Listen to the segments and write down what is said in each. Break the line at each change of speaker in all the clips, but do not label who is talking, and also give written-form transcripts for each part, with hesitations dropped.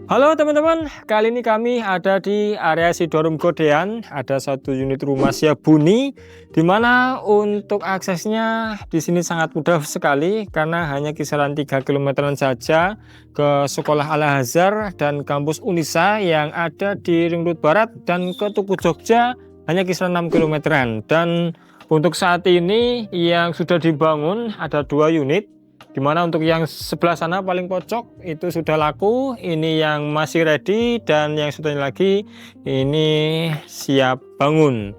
Halo teman-teman, kali ini kami ada di area Sidoarjo Godean. Ada satu unit rumah siap huni, di mana untuk aksesnya di sini sangat mudah sekali karena hanya kisaran 3 km saja ke Sekolah Al-Azhar dan kampus Unisa yang ada di Ring Road Barat, dan ke Tugu Jogja hanya kisaran 6 km. Dan untuk saat ini yang sudah dibangun ada 2 unit. Dimana untuk yang sebelah sana paling pojok itu sudah laku, ini yang masih ready, dan yang satunya lagi ini siap bangun.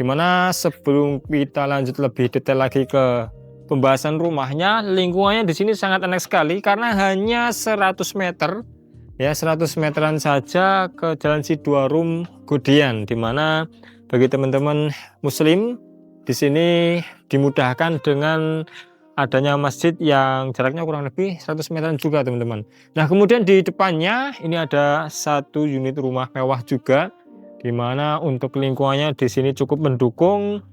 Dimana sebelum kita lanjut lebih detail lagi ke pembahasan rumahnya, lingkungannya di sini sangat enak sekali karena hanya 100 meter ya, 100 meteran saja ke Jalan Sidoarjo Godean. Dimana bagi teman-teman muslim di sini dimudahkan dengan adanya masjid yang jaraknya kurang lebih 100 meteran juga teman-teman. Nah, kemudian di depannya ini ada satu unit rumah mewah juga, dimana untuk lingkungannya di sini cukup mendukung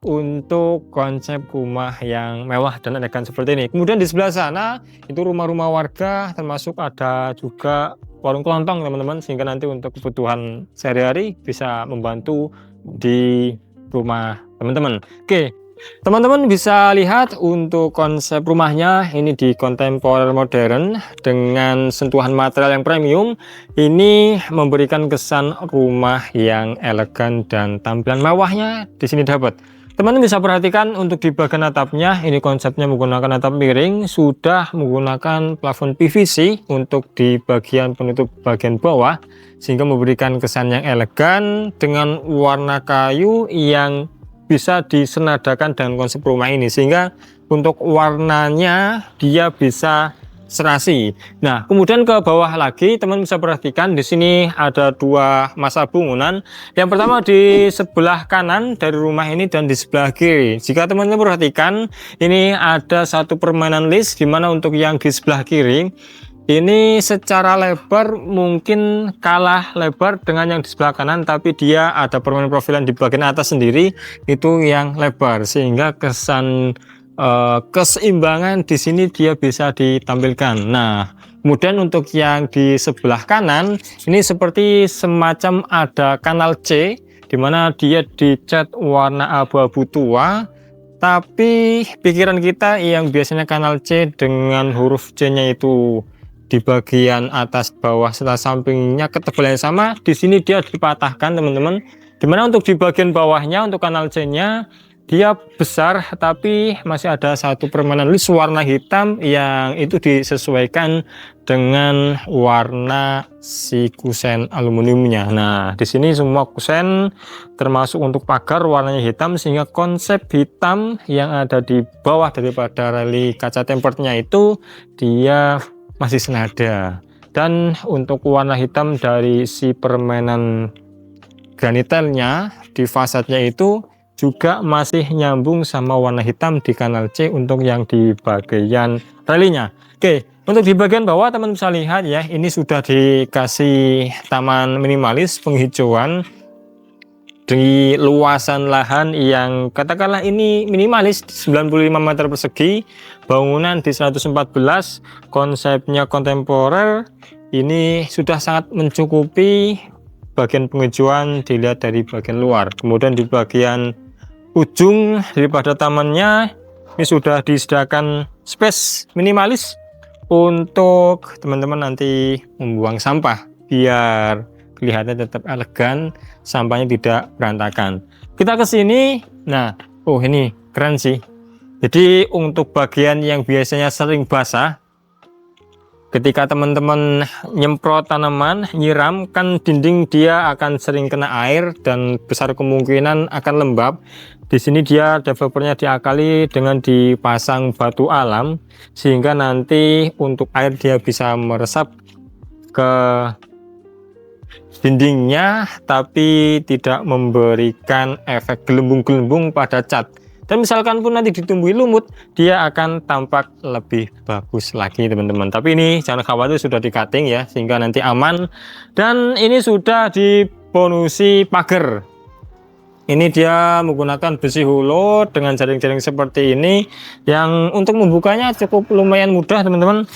untuk konsep rumah yang mewah dan elegan seperti ini. Kemudian di sebelah sana itu rumah-rumah warga, termasuk ada juga warung kelontong teman-teman, sehingga nanti untuk kebutuhan sehari-hari bisa membantu di rumah teman-teman. Oke, teman-teman bisa lihat untuk konsep rumahnya ini di kontemporer modern dengan sentuhan material yang premium. Ini memberikan kesan rumah yang elegan dan tampilan mewahnya di sini dapat. Teman-teman bisa perhatikan untuk di bagian atapnya, ini konsepnya menggunakan atap miring, sudah menggunakan plafon PVC untuk di bagian penutup bagian bawah, sehingga memberikan kesan yang elegan dengan warna kayu yang bisa disenadakan dengan konsep rumah ini, sehingga untuk warnanya dia bisa serasi. Nah, kemudian ke bawah lagi teman bisa perhatikan di sini ada 2 masa bangunan. Yang pertama di sebelah kanan dari rumah ini dan di sebelah kiri. Jika teman-teman perhatikan, ini ada satu permainan list, dimana untuk yang di sebelah kiri ini secara lebar mungkin kalah lebar dengan yang di sebelah kanan, tapi dia ada permainan profilan di bagian atas sendiri itu yang lebar, sehingga kesan keseimbangan di sini dia bisa ditampilkan. Nah, kemudian untuk yang di sebelah kanan ini seperti semacam ada kanal C, dimana dia dicat warna abu-abu tua. Tapi pikiran kita yang biasanya kanal C dengan huruf C-nya itu di bagian atas bawah serta sampingnya ketebalannya sama, di sini dia dipatahkan teman-teman. Dimana untuk di bagian bawahnya untuk kanal C-nya dia besar, tapi masih ada satu permainan list warna hitam yang itu disesuaikan dengan warna si kusen aluminiumnya. Nah, di sini semua kusen termasuk untuk pagar warnanya hitam, sehingga konsep hitam yang ada di bawah daripada reli kaca temperednya itu dia masih senada. Dan untuk warna hitam dari si permainan granitelnya di fasadnya itu juga masih nyambung sama warna hitam di kanal C untuk yang di bagian relinya. Oke, untuk di bagian bawah teman bisa lihat ya, ini sudah dikasih taman minimalis penghijauan di luasan lahan yang katakanlah ini minimalis 95 meter persegi, bangunan di 114, konsepnya kontemporer, ini sudah sangat mencukupi bagian penghijauan dilihat dari bagian luar. Kemudian di bagian ujung daripada tamannya ini sudah disediakan space minimalis untuk teman-teman nanti membuang sampah biar kelihatan tetap elegan, sampahnya tidak berantakan. Kita ke sini. Nah, oh ini keren sih. Jadi untuk bagian yang biasanya sering basah, ketika teman-teman nyemprot tanaman, nyiram, kan dinding dia akan sering kena air dan besar kemungkinan akan lembab. Di sini dia developernya diakali dengan dipasang batu alam, sehingga nanti untuk air dia bisa meresap ke dindingnya, tapi tidak memberikan efek gelembung-gelembung pada cat. Dan misalkan pun nanti ditumbuhi lumut, dia akan tampak lebih bagus lagi teman-teman. Tapi ini jangan khawatir, sudah di cutting ya, sehingga nanti aman. Dan ini sudah dibonusi pagar. Ini dia menggunakan besi hulur dengan jaring-jaring seperti ini, yang untuk membukanya cukup lumayan mudah teman-teman.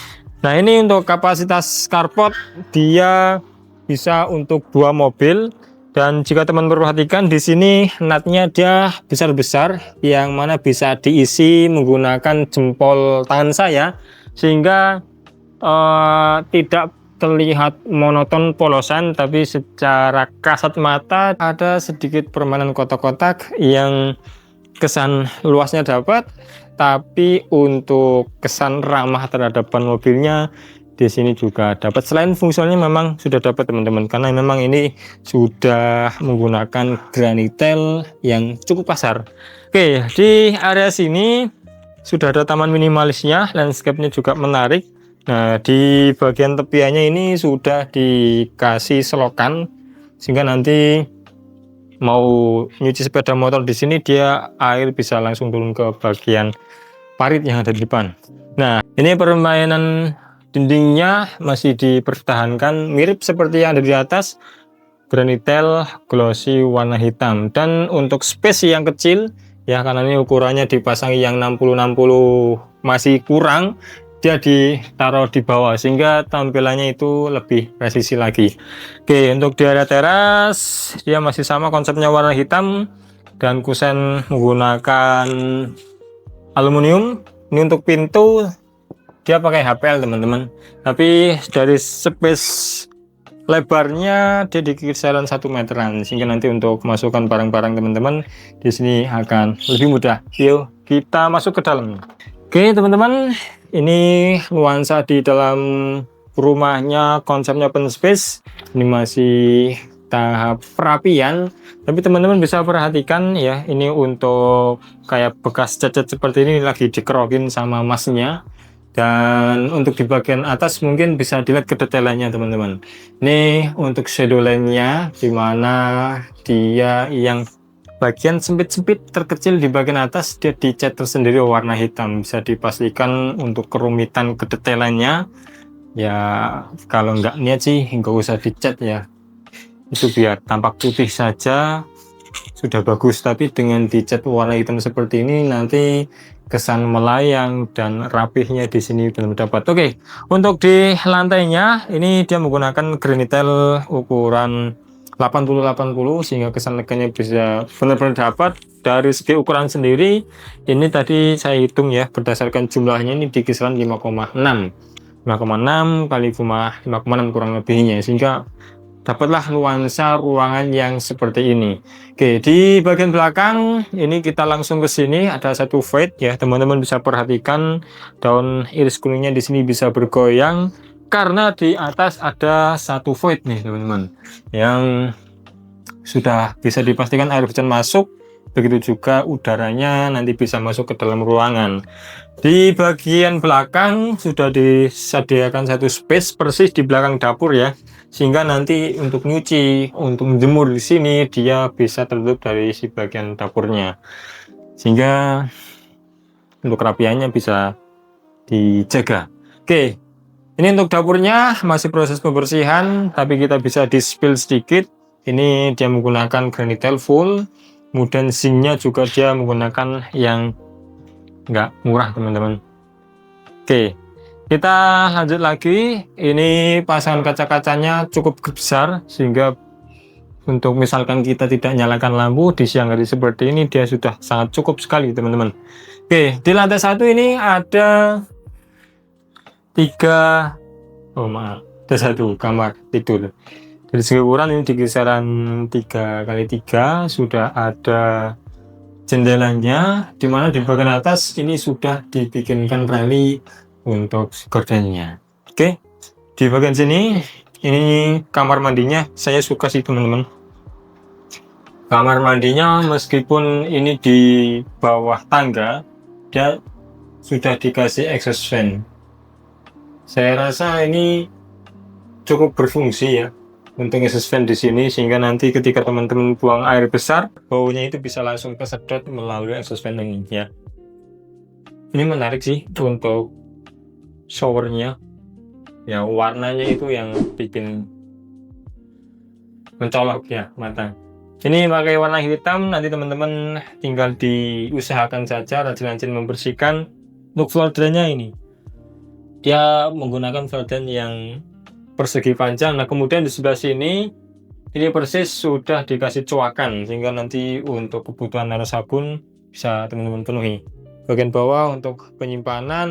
Nah, ini untuk kapasitas carport dia bisa untuk 2 mobil. Dan jika teman perhatikan di sini natnya dia besar-besar yang mana bisa diisi menggunakan jempol tangan saya, sehingga tidak terlihat monoton polosan, tapi secara kasat mata ada sedikit permainan kotak-kotak yang kesan luasnya dapat, tapi untuk kesan ramah terhadap ban mobilnya di sini juga dapat. Selain fungsionalnya memang sudah dapat teman-teman, karena memang ini sudah menggunakan granitel yang cukup kasar. Oke, di area sini sudah ada taman minimalisnya, landscape-nya juga menarik. Nah, di bagian tepiannya ini sudah dikasih selokan, sehingga nanti mau nyuci sepeda motor di sini dia air bisa langsung turun ke bagian parit yang ada di depan. Nah, ini permainan dindingnya masih dipertahankan mirip seperti yang ada di atas, granitel glossy warna hitam. Dan untuk space yang kecil ya, karena ini ukurannya dipasangi yang 60-60 masih kurang, dia ditaruh di bawah sehingga tampilannya itu lebih presisi lagi. Oke, untuk di area teras dia masih sama konsepnya warna hitam dan kusen menggunakan aluminium. Ini untuk pintu dia pakai HPL teman-teman, tapi dari space lebarnya dia di kisaran 1 meteran, sehingga nanti untuk masukkan barang-barang teman-teman di sini akan lebih mudah. Yuk kita masuk ke dalam. Oke teman-teman, ini nuansa di dalam rumahnya, konsepnya open space. Ini masih tahap perapian, tapi teman-teman bisa perhatikan ya, ini untuk kayak bekas cat-cat seperti ini lagi dikerokin sama masnya. Dan untuk di bagian atas mungkin bisa dilihat kedetailannya teman-teman. Ini untuk shadow line-nya, dimana dia yang bagian sempit-sempit terkecil di bagian atas dia dicat tersendiri warna hitam. Bisa dipastikan untuk kerumitan kedetailannya ya, kalau nggak niat sih nggak usah dicat ya, itu biar tampak putih saja sudah bagus. Tapi dengan dicat warna hitam seperti ini nanti kesan melayang dan rapihnya di sini benar-benar dapat. Oke, untuk di lantainya ini dia menggunakan granitel ukuran 80-80 sehingga kesan leganya bisa benar-benar dapat. Dari segi ukuran sendiri ini tadi saya hitung ya, berdasarkan jumlahnya ini di kisaran 5,6 kali 5,6 kurang lebihnya, sehingga dapatlah nuansa ruangan yang seperti ini. Oke, di bagian belakang ini kita langsung ke sini ada satu void ya, teman-teman bisa perhatikan daun iris kuningnya di sini bisa bergoyang karena di atas ada satu void nih teman-teman, yang sudah bisa dipastikan air hujan masuk. Begitu juga udaranya nanti bisa masuk ke dalam ruangan. Di bagian belakang sudah disediakan satu space persis di belakang dapur ya, sehingga nanti untuk nyuci, untuk jemur di sini dia bisa tertutup dari si bagian dapurnya, sehingga untuk kerapiannya bisa dijaga. Oke, ini untuk dapurnya masih proses pembersihan, tapi kita bisa di spill sedikit. Ini dia menggunakan granitel full, kemudian zinc-nya juga dia menggunakan yang nggak murah teman-teman. Oke, kita lanjut lagi. Ini pasangan kaca-kacanya cukup besar sehingga untuk misalkan kita tidak nyalakan lampu di siang hari seperti ini dia sudah sangat cukup sekali teman-teman. Oke, di lantai 1 ini ada ada satu kamar tidur. Dari segi ukuran ini di kisaran 3 kali 3, sudah ada jendelanya, dimana di bagian atas ini sudah dibikinkan rally untuk gordennya. Oke, di bagian sini ini kamar mandinya, saya suka sih teman-teman. Kamar mandinya meskipun ini di bawah tangga, dia sudah dikasih exhaust fan. Saya rasa ini cukup berfungsi ya untuk exhaust fan di sini, sehingga nanti ketika teman-teman buang air besar, baunya itu bisa langsung kesedot melalui exhaust fan ini ya. Ini menarik sih untuk showernya ya, warnanya itu yang bikin mencolok ya mata. Ini pakai warna hitam, nanti teman-teman tinggal diusahakan saja rajin-rajin membersihkan. Untuk floor drainnya ini dia menggunakan velden yang persegi panjang. Nah, kemudian di sebelah sini ini persis sudah dikasih coakan sehingga nanti untuk kebutuhan naruh sabun bisa teman-teman penuhi. Bagian bawah untuk penyimpanan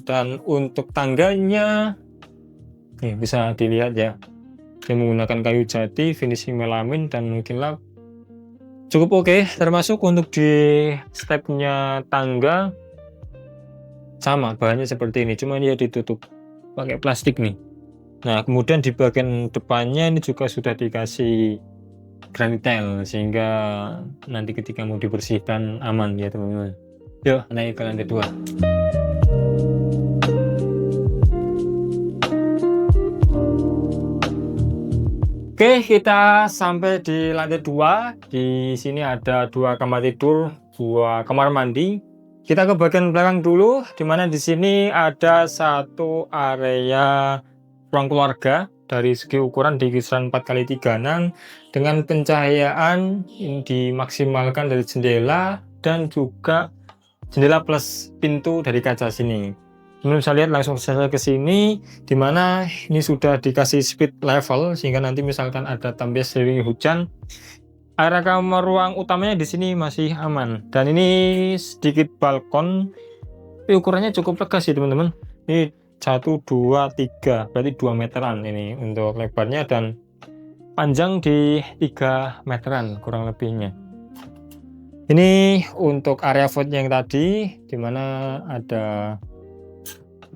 dan untuk tangganya bisa dilihat ya. Dia menggunakan kayu jati, finishing melamin dan mungkin lap. Cukup oke, termasuk untuk di stepnya tangga sama bahannya seperti ini, cuma dia ditutup pakai plastik nih. Nah, kemudian di bagian depannya ini juga sudah dikasih granit tile sehingga nanti ketika mau dibersihkan aman ya teman-teman. Yuk naik ke lantai 2. Oke, kita sampai di lantai 2. Di sini ada 2 kamar tidur, 2 kamar mandi. Kita ke bagian belakang dulu, dimana di sini ada satu area ruang keluarga. Dari segi ukuran di kisaran 4x3 dengan pencahayaan yang dimaksimalkan dari jendela dan juga jendela plus pintu dari kaca sini. Teman-teman bisa lihat langsung saja ke sini, dimana ini sudah dikasih speed level sehingga nanti misalkan ada tembias dari hujan, area kamar ruang utamanya di sini masih aman. Dan ini sedikit balkon, tapi ukurannya cukup lega sih teman-teman. Ini 1, 2, 3, berarti 2 meteran ini untuk lebarnya dan panjang di 3 meteran kurang lebihnya. Ini untuk area void yang tadi, dimana ada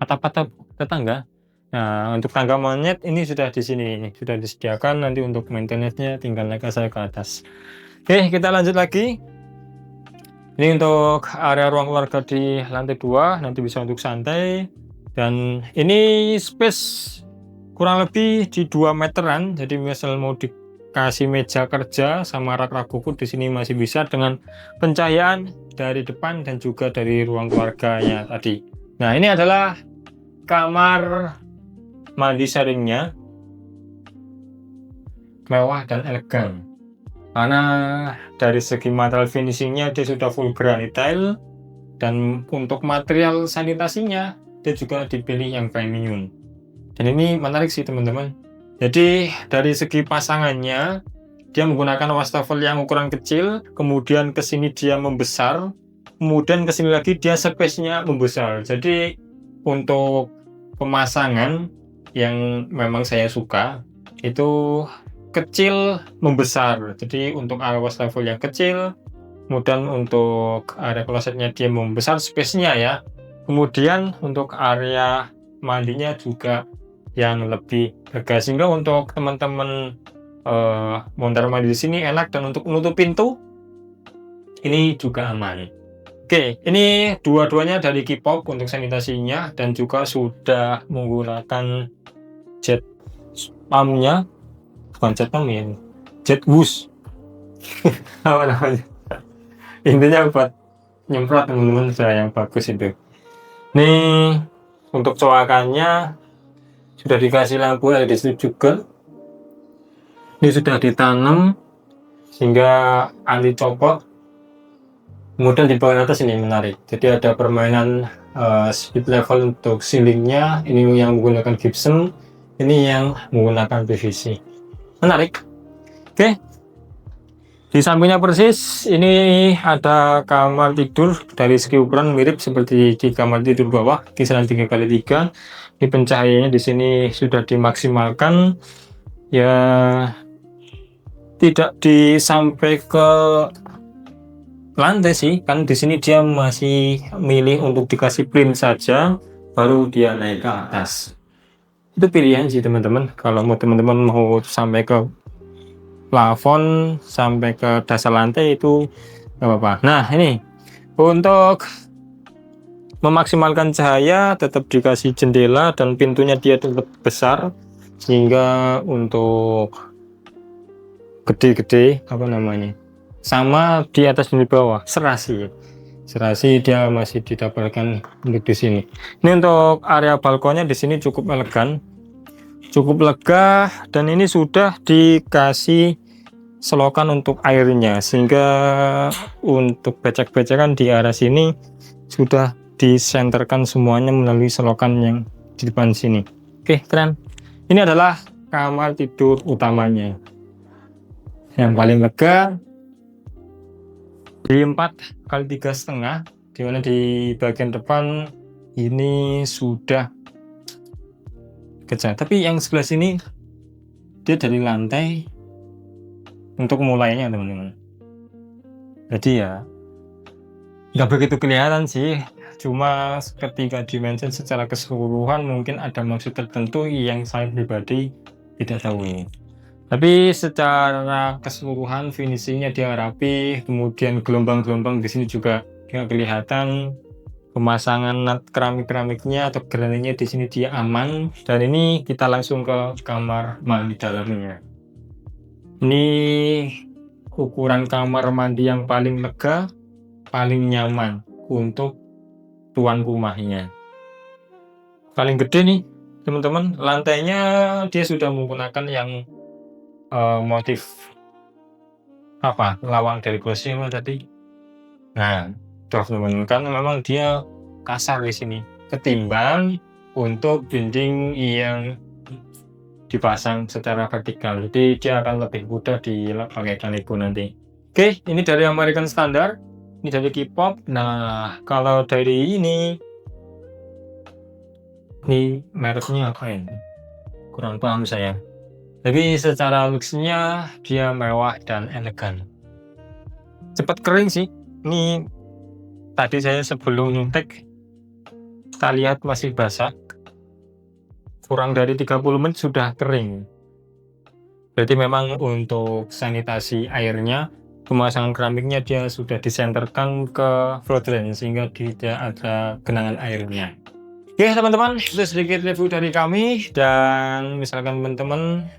atap-atap tetangga. Nah, untuk tangga monyet ini sudah di sini, sudah disediakan. Nanti untuk maintenance-nya tinggal naik saya ke atas. Oke, kita lanjut lagi. Ini untuk area ruang keluarga di lantai 2, nanti bisa untuk santai. Dan ini space kurang lebih di 2 meteran. Jadi misal mau dikasih meja kerja sama rak-rak buku di sini masih bisa dengan pencahayaan dari depan dan juga dari ruang keluarganya tadi. Nah, ini adalah kamar mandi sharingnya, mewah dan elegan karena dari segi material finishingnya dia sudah full granite tile, dan untuk material sanitasinya dia juga dipilih yang premium. Dan ini menarik sih teman-teman. Jadi dari segi pasangannya dia menggunakan wastafel yang ukuran kecil, kemudian ke sini dia membesar, kemudian ke sini lagi dia space-nya membesar. Jadi untuk pemasangan yang memang saya suka itu kecil membesar. Jadi untuk area wastafel yang kecil, kemudian untuk area klosetnya dia membesar space-nya ya. Kemudian untuk area mandinya juga yang lebih lega sehingga untuk teman-teman mondar mandi di sini enak, dan untuk menutup pintu ini juga aman. Oke, ini dua-duanya dari Kipop untuk sanitasinya dan juga sudah menggunakan jet pumpnya, bukan jet pump ya, jet wush. Apa namanya? Intinya buat nyemprot teman-teman, saya yang bagus itu. Nih untuk coakannya sudah dikasih lampu LED strip juga. Ini sudah ditanam sehingga anti copot. Kemudian di bagian atas ini menarik. Jadi ada permainan speed level untuk ceilingnya. Ini yang menggunakan gypsum, ini yang menggunakan PVC. Menarik. Oke. Di sampingnya persis ini ada kamar tidur. Dari segi ukuran mirip seperti di kamar tidur bawah, kisaran 3x3. Ini pencahayaannya di sini sudah dimaksimalkan, ya tidak sampai ke lantai sih, kan di sini dia masih milih untuk dikasih print saja, baru dia naik ke atas. Itu pilihan sih teman-teman. Kalau mau teman-teman mau sampai ke plafon sampai ke dasar lantai itu nggak apa-apa. Nah, ini untuk memaksimalkan cahaya tetap dikasih jendela dan pintunya dia tetap besar sehingga untuk gede-gede apa namanya, sama di atas dan di bawah serasi dia masih didapatkan untuk di sini. Ini untuk area balkonnya di sini cukup elegan, cukup lega, dan ini sudah dikasih selokan untuk airnya sehingga untuk becek-becekan di area sini sudah disenterkan semuanya melalui selokan yang di depan sini. Oke, keren. Ini adalah kamar tidur utamanya yang paling lega, di 4 kali 3,5, dimana di bagian depan ini sudah kecil. Tapi yang sebelah sini dia dari lantai untuk mulainya teman-teman. Jadi ya nggak begitu kelihatan sih, cuma ketika dimention secara keseluruhan mungkin ada maksud tertentu yang saya pribadi tidak tahu ini. Tapi secara keseluruhan finishingnya dia rapi, kemudian gelombang-gelombang di sini juga nggak kelihatan, pemasangan nut keramik-keramiknya atau granitnya di sini dia aman. Dan ini kita langsung ke kamar mandi dalamnya. Ini ukuran kamar mandi yang paling lega, paling nyaman untuk tuan rumahnya. Paling gede nih teman-teman, lantainya dia sudah menggunakan yang motif lawang dari gosimo tadi. Nah, teman-teman, kan memang dia kasar di sini ketimbang untuk dinding yang dipasang secara vertikal, jadi dia akan lebih mudah dipakai ibu nanti. Oke, ini dari American Standard, ini dari K-pop. Nah, kalau dari ini mereknya apa ini? Kurang paham saya. Tapi secara looks-nya dia mewah dan elegan. Cepat kering sih. Ini tadi saya sebelum nyuntek, kita lihat masih basah. Kurang dari 30 menit sudah kering. Berarti memang untuk sanitasi airnya, pemasangan keramiknya dia sudah disenterkan ke floor drain sehingga tidak ada genangan airnya. Oke teman-teman, itu sedikit review dari kami. Dan misalkan teman-teman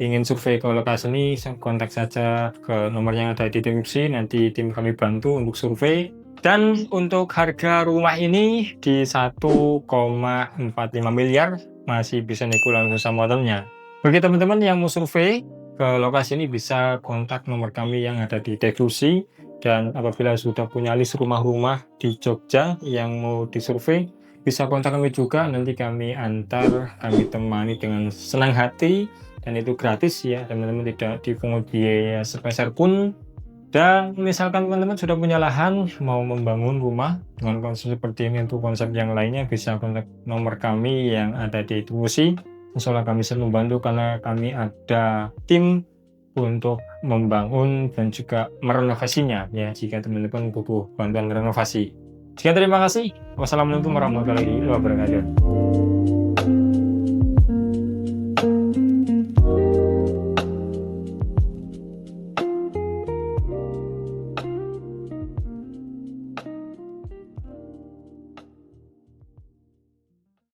ingin survei ke lokasi ini, kontak saja ke nomor yang ada di deskripsi, nanti tim kami bantu untuk survei. Dan untuk harga rumah ini di 1,45 miliar masih bisa nego langsung sama modelnya. Bagi teman-teman yang mau survei ke lokasi ini bisa kontak nomor kami yang ada di deskripsi. Dan apabila sudah punya list rumah-rumah di Jogja yang mau disurvei, bisa kontak kami juga, nanti kami antar, kami temani dengan senang hati. Dan itu gratis ya teman-teman, tidak dipungut biaya sepeser pun. Dan misalkan teman-teman sudah punya lahan mau membangun rumah dengan konsep seperti ini untuk konsep yang lainnya, bisa kontak nomor kami yang ada di deskripsi. Insya Allah kami bisa membantu karena kami ada tim untuk membangun dan juga merenovasinya ya, jika teman-teman butuh bantuan renovasi. Sekian, terima kasih. Wassalamualaikum warahmatullahi wabarakatuh.